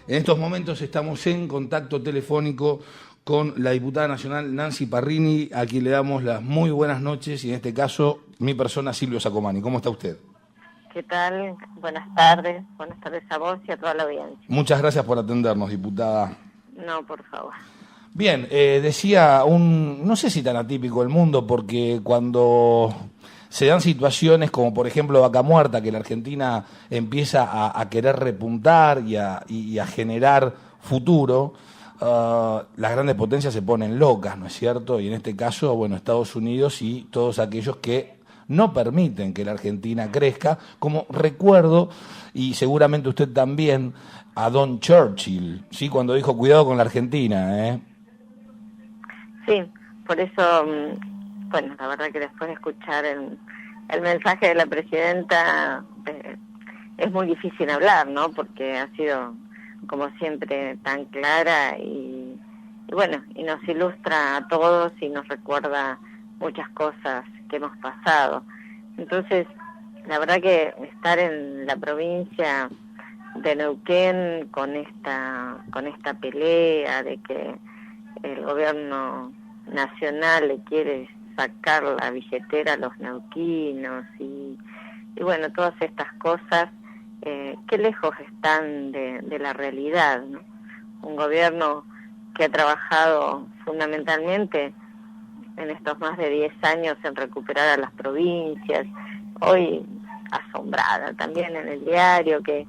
En estos momentos estamos en contacto telefónico con la diputada nacional Nancy Parrini, a quien le damos las muy buenas noches, y en este caso mi persona Silvio Sacomani. ¿Cómo está usted? ¿Qué tal? Buenas tardes a vos y a toda la audiencia. Muchas gracias por atendernos, diputada. No, por favor. Bien, decía, no sé si tan atípico el mundo, porque cuando se dan situaciones como por ejemplo Vaca Muerta, que la Argentina empieza a querer repuntar y a generar futuro, las grandes potencias se ponen locas, ¿no es cierto? Y en este caso, bueno, Estados Unidos y todos aquellos que no permiten que la Argentina crezca, como recuerdo, y seguramente usted también, a Don Churchill, ¿sí? Cuando dijo cuidado con la Argentina, ¿eh? Sí, por eso, bueno, la verdad que después de escuchar el mensaje de la presidenta, es muy difícil hablar, ¿no? Porque ha sido, como siempre, tan clara y bueno, y nos ilustra a todos y nos recuerda muchas cosas que hemos pasado. Entonces, la verdad que estar en la provincia de Neuquén con esta pelea de que el gobierno nacional le quiere sacar la billetera a los neuquinos y bueno, todas estas cosas, qué lejos están de la realidad, ¿no? Un gobierno que ha trabajado fundamentalmente en estos más de 10 años en recuperar a las provincias, hoy asombrada también en el diario que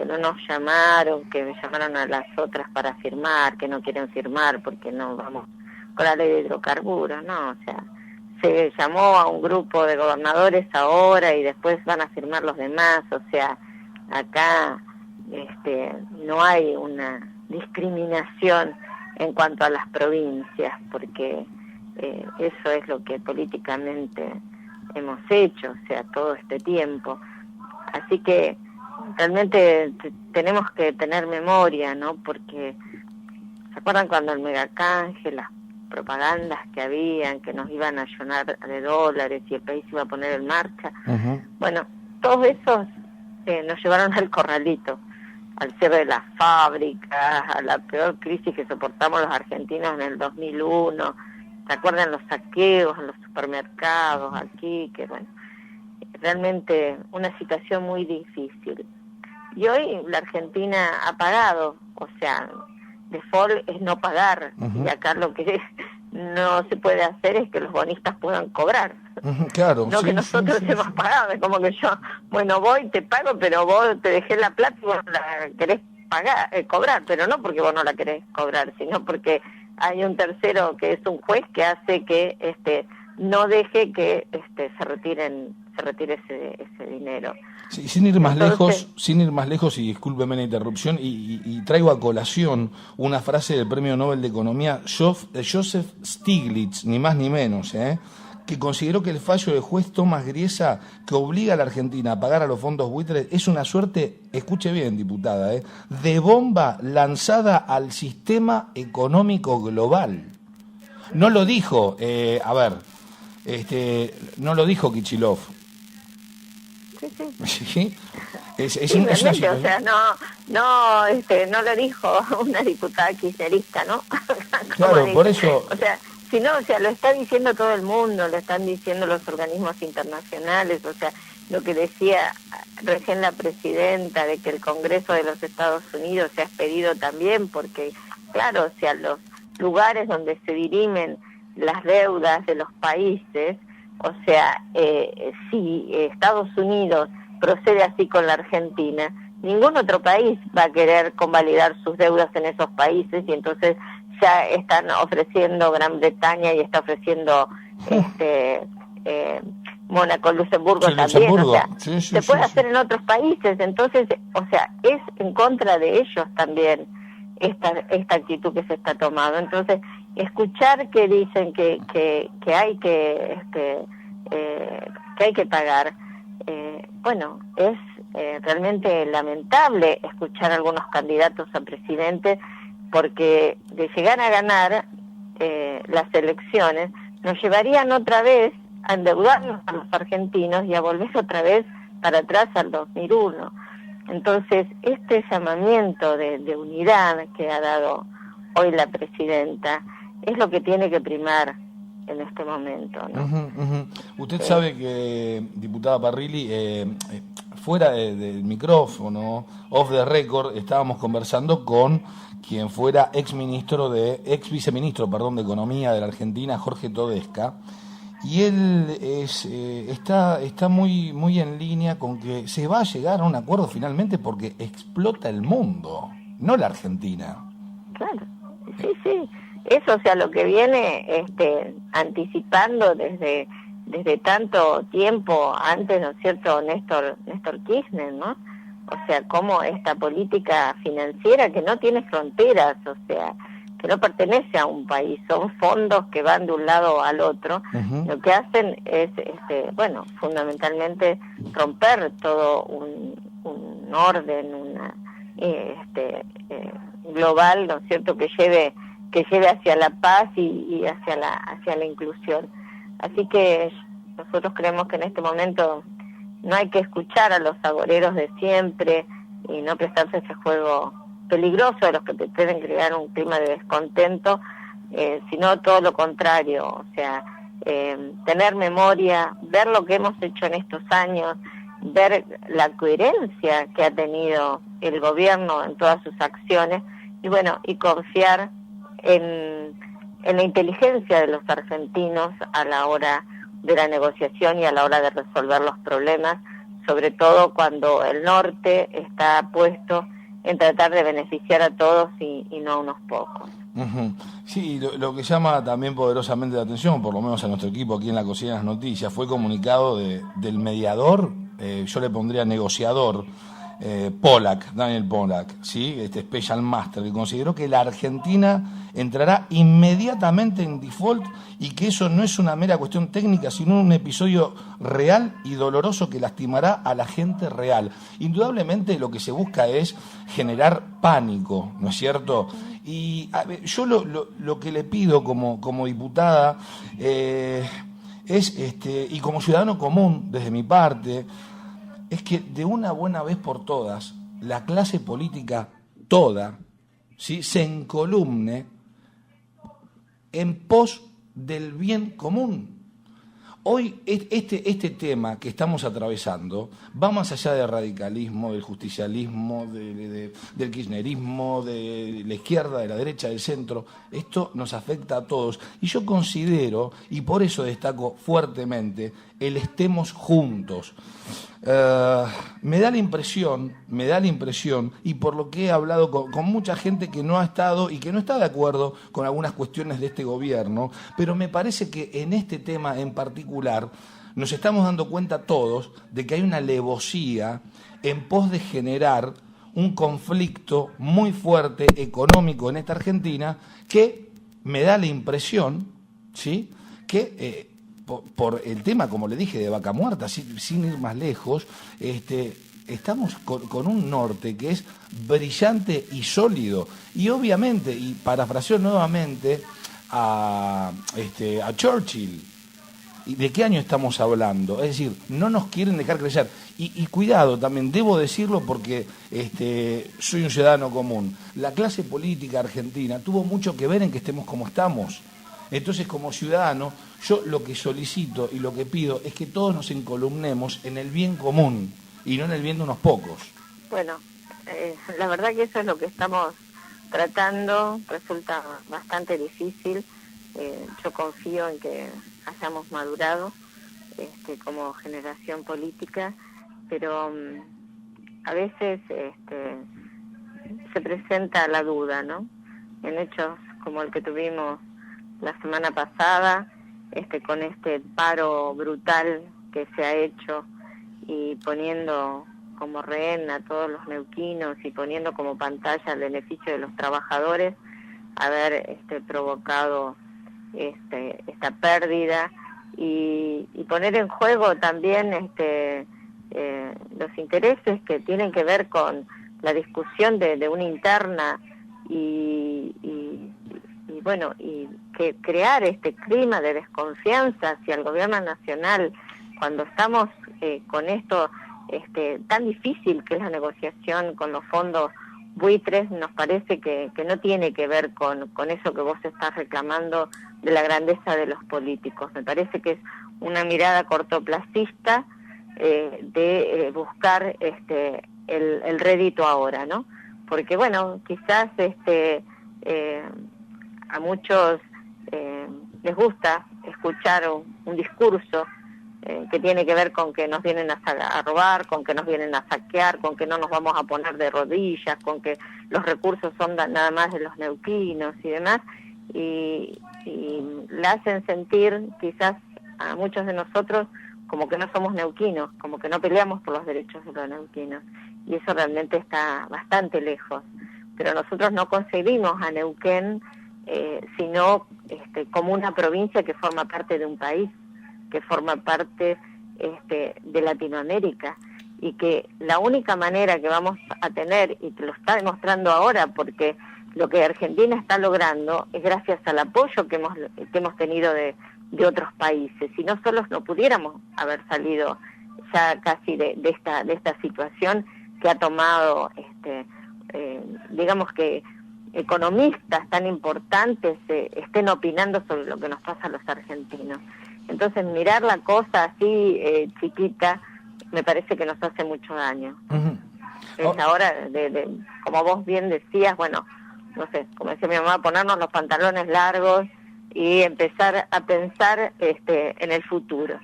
no nos llamaron, que me llamaron a las otras para firmar, que no quieren firmar porque no vamos con la ley de hidrocarburos, ¿no? O sea, se llamó a un grupo de gobernadores ahora y después van a firmar los demás, o sea, acá no hay una discriminación en cuanto a las provincias, porque eso es lo que políticamente hemos hecho, o sea, todo este tiempo. Así que realmente tenemos que tener memoria, ¿no? Porque ¿se acuerdan cuando el megacanje, las propagandas que habían, que nos iban a llenar de dólares y el país iba a poner en marcha? Uh-huh. Bueno, todos esos nos llevaron al corralito, al cierre de las fábricas, a la peor crisis que soportamos los argentinos en el 2001. ¿Se acuerdan los saqueos en los supermercados aquí? Que bueno, realmente una situación muy difícil. Y hoy la Argentina ha pagado, o sea, default es no pagar, uh-huh. Y acá lo que no se puede hacer es que los bonistas puedan cobrar. Uh-huh, claro, no sí, que nosotros sí, hemos pagado, es como que yo, bueno, voy, te pago, pero vos te dejé la plata y vos la querés pagar, cobrar, pero no porque vos no la querés cobrar, sino porque hay un tercero que es un juez que hace que no deje que se retire ese dinero. Sí, sin ir más lejos, y discúlpeme la interrupción, y traigo a colación una frase del Premio Nobel de Economía, Joseph Stiglitz, ni más ni menos, que consideró que el fallo del juez Tomás Griesa, que obliga a la Argentina a pagar a los fondos buitres, es una suerte, escuche bien, diputada, de bomba lanzada al sistema económico global. No lo dijo, no lo dijo Kichilov. Sí. Es realmente, o sea, no lo dijo una diputada kirchnerista, ¿no? Claro, por eso. O sea, si no, o sea, lo está diciendo todo el mundo, lo están diciendo los organismos internacionales, o sea, lo que decía recién la presidenta de que el Congreso de los Estados Unidos se ha expedido también, porque, claro, o sea, los lugares donde se dirimen las deudas de los países, o sea, si Estados Unidos procede así con la Argentina, ningún otro país va a querer convalidar sus deudas en esos países, y entonces ya están ofreciendo Gran Bretaña y está ofreciendo Mónaco, Luxemburgo sí, también, Luxemburgo. O sea, sí, se puede hacer en otros países, entonces, o sea, es en contra de ellos también esta actitud que se está tomando. Entonces, escuchar que dicen que hay que hay que pagar, bueno, es realmente lamentable escuchar a algunos candidatos a presidente, porque de llegar a ganar las elecciones nos llevarían otra vez a endeudarnos a los argentinos y a volver otra vez para atrás al 2001. Entonces, este llamamiento de unidad que ha dado hoy la presidenta es lo que tiene que primar en este momento, ¿no? Usted sabe que, diputada Parrilli, fuera del micrófono, off the record, estábamos conversando con quien fuera ex viceministro, de Economía de la Argentina, Jorge Todesca, y él está muy en línea con que se va a llegar a un acuerdo finalmente porque explota el mundo, no la Argentina. Claro, sí. Eso, o sea, lo que viene anticipando desde tanto tiempo antes, ¿no es cierto?, Néstor Kirchner, ¿no? O sea, cómo esta política financiera que no tiene fronteras, o sea, que no pertenece a un país, son fondos que van de un lado al otro, lo que hacen es, fundamentalmente romper todo un orden, global, ¿no es cierto?, que lleve hacia la paz y hacia la inclusión. Así que nosotros creemos que en este momento no hay que escuchar a los agoreros de siempre y no prestarse ese juego peligroso de los que pretenden crear un clima de descontento, sino todo lo contrario, o sea, tener memoria, ver lo que hemos hecho en estos años, ver la coherencia que ha tenido el gobierno en todas sus acciones y confiar en la inteligencia de los argentinos a la hora de la negociación y a la hora de resolver los problemas, sobre todo cuando el norte está puesto en tratar de beneficiar a todos y no a unos pocos. Sí, lo que llama también poderosamente la atención, por lo menos a nuestro equipo aquí en la Cocina de las Noticias, fue comunicado del mediador, yo le pondría negociador, Daniel Pollack, ¿sí? Este Special Master, que consideró que la Argentina entrará inmediatamente en default y que eso no es una mera cuestión técnica, sino un episodio real y doloroso que lastimará a la gente real. Indudablemente lo que se busca es generar pánico, ¿no es cierto? Y yo lo que le pido como diputada y como ciudadano común, desde mi parte, es que de una buena vez por todas la clase política toda, ¿sí?, se encolumne en pos del bien común. Hoy este tema que estamos atravesando va más allá del radicalismo, del justicialismo, del kirchnerismo, de la izquierda, de la derecha, del centro. Esto nos afecta a todos. Y yo considero, y por eso destaco fuertemente, el estemos juntos. Me da la impresión, y por lo que he hablado con mucha gente que no ha estado y que no está de acuerdo con algunas cuestiones de este gobierno, pero me parece que en este tema en particular nos estamos dando cuenta todos de que hay una alevosía en pos de generar un conflicto muy fuerte económico en esta Argentina que me da la impresión, ¿sí?, que por el tema, como le dije, de Vaca Muerta, sin ir más lejos, estamos con un norte que es brillante y sólido. Y obviamente, y parafraseo nuevamente a Churchill, ¿y de qué año estamos hablando? Es decir, no nos quieren dejar crecer. Y cuidado, también debo decirlo porque soy un ciudadano común. La clase política argentina tuvo mucho que ver en que estemos como estamos. Entonces, como ciudadano, yo lo que solicito y lo que pido es que todos nos encolumnemos en el bien común y no en el bien de unos pocos. Bueno, la verdad que eso es lo que estamos tratando, resulta bastante difícil. Yo confío en que hayamos madurado como generación política, pero a veces se presenta la duda, ¿no? En hechos como el que tuvimos la semana pasada, con este paro brutal que se ha hecho y poniendo como rehén a todos los neuquinos y poniendo como pantalla el beneficio de los trabajadores, haber provocado esta pérdida y poner en juego también los intereses que tienen que ver con la discusión de una interna y que crear este clima de desconfianza hacia el gobierno nacional cuando estamos con esto tan difícil que es la negociación con los fondos buitres, nos parece que no tiene que ver con eso que vos estás reclamando de la grandeza de los políticos. Me parece que es una mirada cortoplacista de buscar el rédito ahora, ¿no? Porque bueno, quizás a muchos les gusta escuchar un discurso que tiene que ver con que nos vienen a robar, con que nos vienen a saquear, con que no nos vamos a poner de rodillas, con que los recursos son nada más de los neuquinos y demás, y la hacen sentir quizás a muchos de nosotros como que no somos neuquinos, como que no peleamos por los derechos de los neuquinos, y eso realmente está bastante lejos. Pero nosotros no concebimos a Neuquén sino como una provincia que forma parte de un país, que forma parte de Latinoamérica, y que la única manera que vamos a tener, y que lo está demostrando ahora, porque lo que Argentina está logrando es gracias al apoyo que hemos tenido de otros países. Si no, solos no pudiéramos haber salido ya casi de esta situación que ha tomado, digamos que economistas tan importantes estén opinando sobre lo que nos pasa a los argentinos. Entonces, mirar la cosa así chiquita, me parece que nos hace mucho daño. Uh-huh. Es ahora como vos bien decías, bueno, no sé, como decía mi mamá, ponernos los pantalones largos y empezar a pensar en el futuro.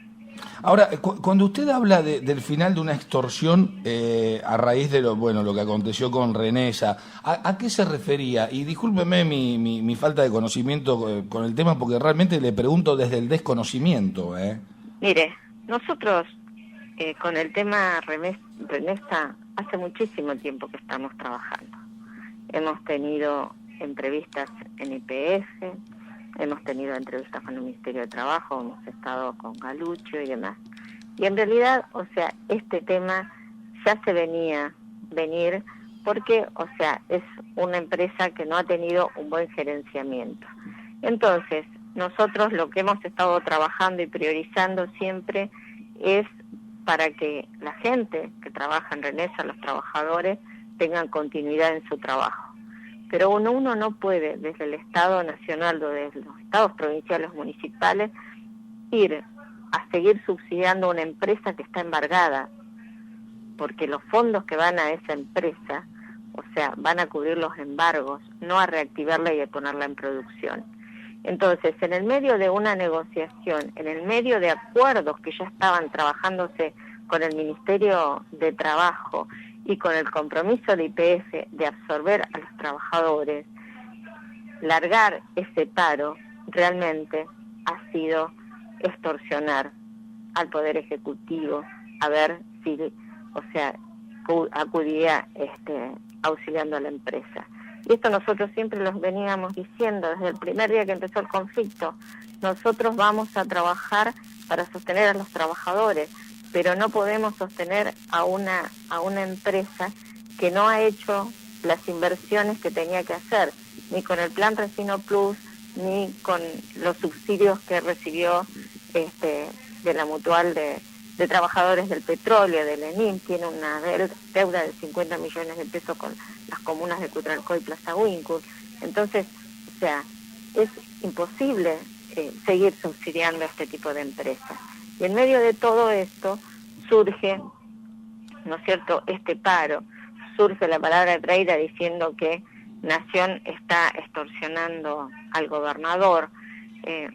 Ahora, cuando usted habla del final de una extorsión a raíz de lo que aconteció con Renesa, ¿a qué se refería? Y discúlpeme mi falta de conocimiento con el tema, porque realmente le pregunto desde el desconocimiento. Mire, nosotros con el tema Renesa hace muchísimo tiempo que estamos trabajando. Hemos tenido entrevistas en IPF, hemos tenido entrevistas con el Ministerio de Trabajo, hemos estado con Galucho y demás. Y en realidad, o sea, este tema ya se venir porque, o sea, es una empresa que no ha tenido un buen gerenciamiento. Entonces, nosotros lo que hemos estado trabajando y priorizando siempre es para que la gente que trabaja en Renesa, los trabajadores, tengan continuidad en su trabajo. Pero uno no puede, desde el Estado Nacional o desde los Estados provinciales municipales, ir a seguir subsidiando una empresa que está embargada, porque los fondos que van a esa empresa, o sea, van a cubrir los embargos, no a reactivarla y a ponerla en producción. Entonces, en el medio de una negociación, en el medio de acuerdos que ya estaban trabajándose con el Ministerio de Trabajo y con el compromiso de IPF de absorber a los trabajadores, largar ese paro realmente ha sido extorsionar al Poder Ejecutivo a ver si, o sea, acudía auxiliando a la empresa. Y esto nosotros siempre los veníamos diciendo desde el primer día que empezó el conflicto. Nosotros vamos a trabajar para sostener a los trabajadores, pero no podemos sostener a una empresa que no ha hecho las inversiones que tenía que hacer, ni con el Plan Resino Plus, ni con los subsidios que recibió de la Mutual de Trabajadores del Petróleo, del ENIM. Tiene una deuda de 50 millones de pesos con las comunas de Cutralcó y Plaza Huíncul. Entonces, o sea, es imposible seguir subsidiando a este tipo de empresas. Y en medio de todo esto surge, ¿no es cierto?, este paro, surge la palabra traída diciendo que Nación está extorsionando al gobernador,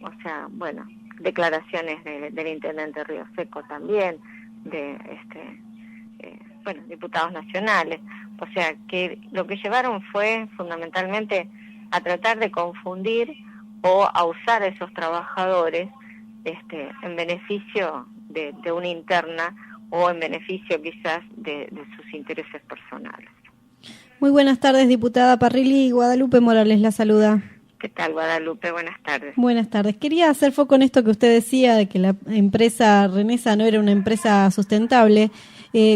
o sea, bueno, declaraciones del intendente Río Seco también, de diputados nacionales, o sea, que lo que llevaron fue fundamentalmente a tratar de confundir o a usar a esos trabajadores en beneficio de una interna o en beneficio quizás de sus intereses personales. Muy buenas tardes, diputada Parrilli. Guadalupe Morales la saluda. ¿Qué tal, Guadalupe? Buenas tardes. Buenas tardes. Quería hacer foco en esto que usted decía, de que la empresa Renesa no era una empresa sustentable,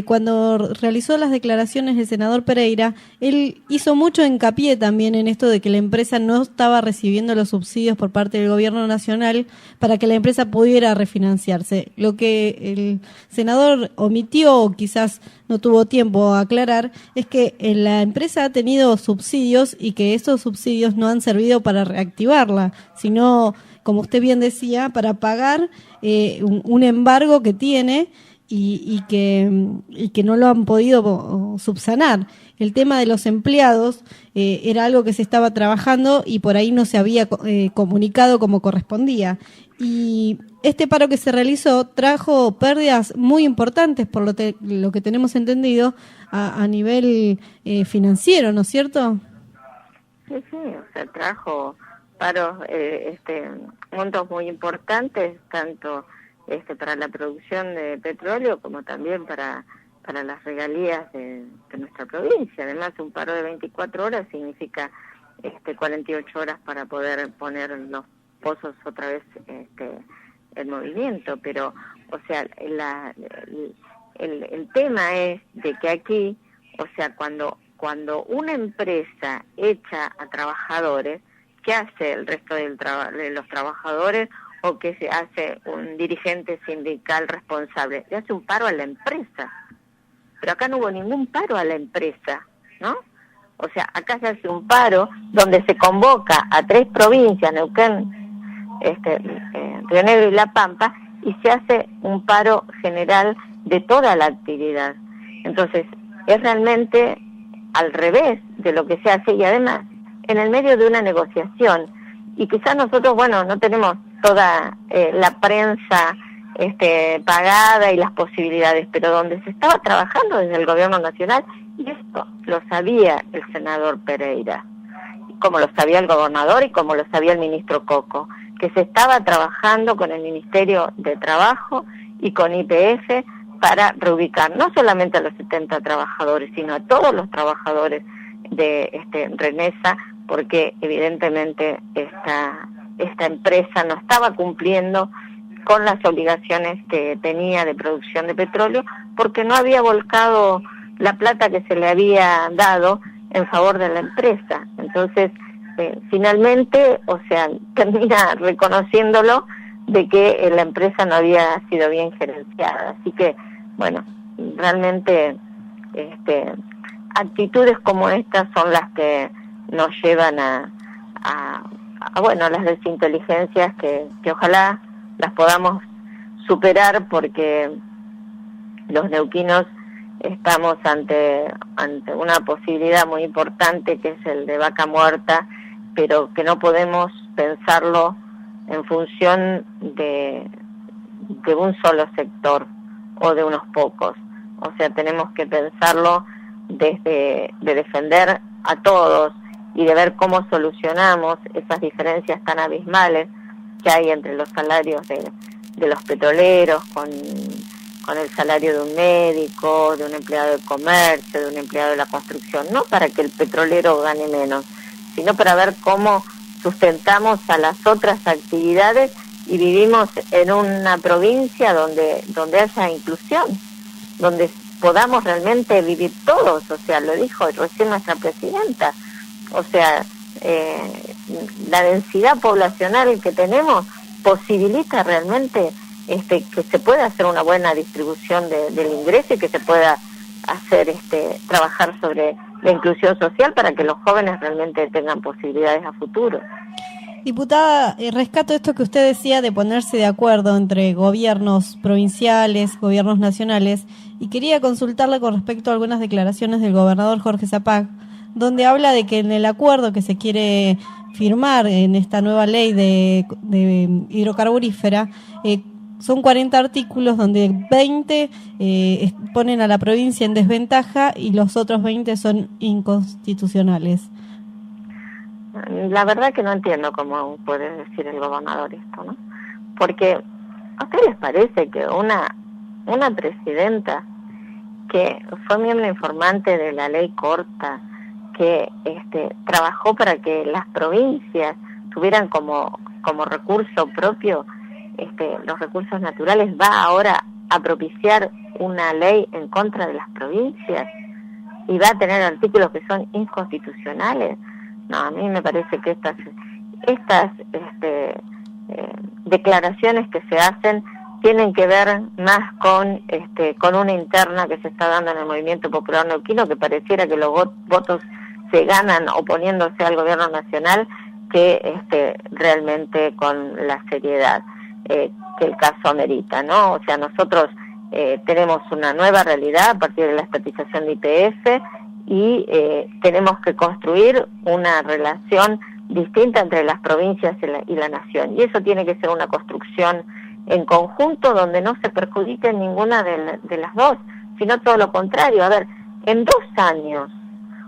cuando realizó las declaraciones el senador Pereira, él hizo mucho hincapié también en esto de que la empresa no estaba recibiendo los subsidios por parte del gobierno nacional para que la empresa pudiera refinanciarse. Lo que el senador omitió, o quizás no tuvo tiempo a aclarar, es que la empresa ha tenido subsidios y que esos subsidios no han servido para reactivarla, sino, como usted bien decía, para pagar un embargo que tiene y que no lo han podido subsanar. El tema de los empleados era algo que se estaba trabajando y por ahí no se había comunicado como correspondía. Y este paro que se realizó trajo pérdidas muy importantes, por lo que tenemos entendido, a nivel financiero, ¿no es cierto? Sí, o sea, trajo paros, montos muy importantes, tanto para la producción de petróleo como también para las regalías de nuestra provincia. Además, un paro de 24 horas significa 48 horas para poder poner los pozos otra vez en movimiento. Pero, o sea, el tema es de que aquí, o sea, cuando una empresa echa a trabajadores, ¿qué hace el resto de los trabajadores o qué se hace un dirigente sindical responsable? Le hace un paro a la empresa. Pero acá no hubo ningún paro a la empresa, ¿no? O sea, acá se hace un paro donde se convoca a 3 provincias, Neuquén, Río Negro y La Pampa, y se hace un paro general de toda la actividad. Entonces, es realmente al revés de lo que se hace, y además en el medio de una negociación. Y quizás nosotros, no tenemos toda la prensa pagada y las posibilidades, pero donde se estaba trabajando desde el gobierno nacional, y esto lo sabía el senador Pereira, como lo sabía el gobernador y como lo sabía el ministro Coco, que se estaba trabajando con el Ministerio de Trabajo y con YPF para reubicar no solamente a los 70 trabajadores, sino a todos los trabajadores de Renesa, porque evidentemente esta empresa no estaba cumpliendo con las obligaciones que tenía de producción de petróleo, porque no había volcado la plata que se le había dado en favor de la empresa. Entonces, finalmente, o sea, termina reconociéndolo de que la empresa no había sido bien gerenciada. Así que, realmente actitudes como estas son las que nos llevan a las desinteligencias que ojalá las podamos superar, porque los neuquinos estamos ante una posibilidad muy importante, que es el de vaca muerta, pero que no podemos pensarlo en función de un solo sector o de unos pocos. O sea, tenemos que pensarlo desde de defender a todos y de ver cómo solucionamos esas diferencias tan abismales que hay entre los salarios de los petroleros con el salario de un médico, de un empleado de comercio, de un empleado de la construcción, no para que el petrolero gane menos, sino para ver cómo sustentamos a las otras actividades y vivimos en una provincia donde haya inclusión, donde podamos realmente vivir todos. O sea, lo dijo recién nuestra presidenta, o sea, la densidad poblacional que tenemos posibilita realmente que se pueda hacer una buena distribución del ingreso y que se pueda hacer trabajar sobre la inclusión social para que los jóvenes realmente tengan posibilidades a futuro. Diputada, rescato esto que usted decía de ponerse de acuerdo entre gobiernos provinciales, gobiernos nacionales, y quería consultarle con respecto a algunas declaraciones del gobernador Jorge Zapac, donde habla de que en el acuerdo que se quiere firmar en esta nueva ley de hidrocarburífera, son 40 artículos donde 20 ponen a la provincia en desventaja y los otros 20 son inconstitucionales. La verdad que no entiendo cómo puede decir el gobernador esto, ¿no? Porque ¿a ustedes les parece que una presidenta que fue miembro informante de la ley corta, que trabajó para que las provincias tuvieran como recurso propio los recursos naturales, va ahora a propiciar una ley en contra de las provincias y va a tener artículos que son inconstitucionales. No, a mí me parece que estas declaraciones que se hacen tienen que ver más con una interna que se está dando en el Movimiento Popular Neuquino, que pareciera que los votos se ganan oponiéndose al gobierno nacional, que realmente con la seriedad que el caso amerita, ¿no? O sea, nosotros tenemos una nueva realidad a partir de la estatización de YPF y tenemos que construir una relación distinta entre las provincias y la nación. Y eso tiene que ser una construcción en conjunto donde no se perjudique ninguna de las dos, sino todo lo contrario. A ver, en 2 años,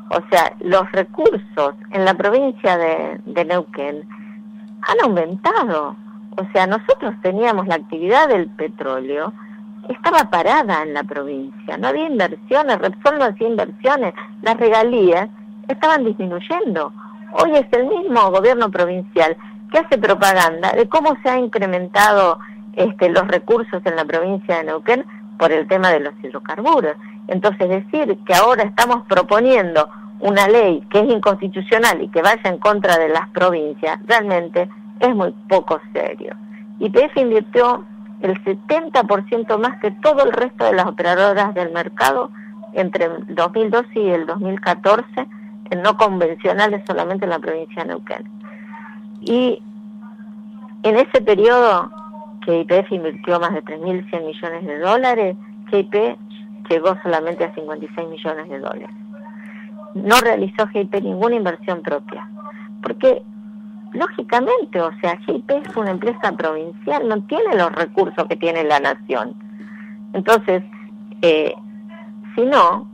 o sea, los recursos en la provincia de Neuquén han aumentado. O sea, nosotros teníamos la actividad del petróleo, estaba parada en la provincia, no había inversiones, Repsol no hacía inversiones, las regalías estaban disminuyendo. Hoy es el mismo gobierno provincial que hace propaganda de cómo se han incrementado los recursos en la provincia de Neuquén por el tema de los hidrocarburos. Entonces, decir que ahora estamos proponiendo una ley que es inconstitucional y que vaya en contra de las provincias, realmente es muy poco serio. YPF invirtió el 70% más que todo el resto de las operadoras del mercado entre el 2012 y el 2014 en no convencionales solamente en la provincia de Neuquén. Y en ese periodo que YPF invirtió más de 3.100 millones de dólares, GIP llegó solamente a 56 millones de dólares. No realizó GIP ninguna inversión propia, porque lógicamente, o sea, GIP es una empresa provincial, no tiene los recursos que tiene la nación. Entonces, si no,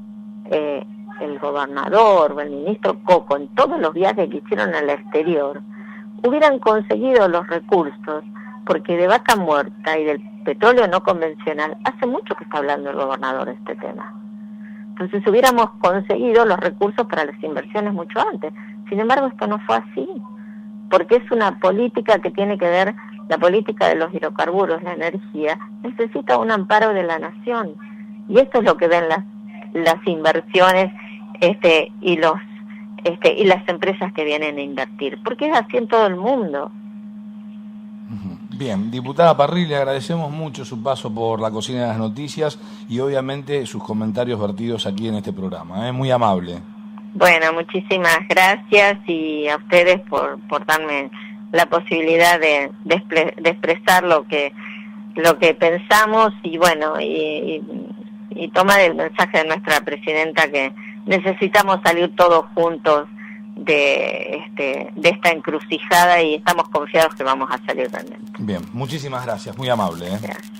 el gobernador o el ministro Coco, en todos los viajes que hicieron al exterior, hubieran conseguido los recursos, porque de Vaca Muerta y del petróleo no convencional, hace mucho que está hablando el gobernador de este tema. Entonces hubiéramos conseguido los recursos para las inversiones mucho antes. Sin embargo, esto no fue así, porque es una política que tiene que ver, la política de los hidrocarburos, la energía, necesita un amparo de la nación. Y esto es lo que ven las inversiones y las empresas que vienen a invertir, porque es así en todo el mundo. Bien, diputada Parrilli, le agradecemos mucho su paso por la Cocina de las Noticias y obviamente sus comentarios vertidos aquí en este programa. Muy amable. Bueno, muchísimas gracias y a ustedes por darme la posibilidad de expresar lo que pensamos y bueno, y tomar el mensaje de nuestra presidenta que necesitamos salir todos juntos de esta encrucijada y estamos confiados que vamos a salir realmente. Bien, muchísimas gracias, muy amable. Gracias.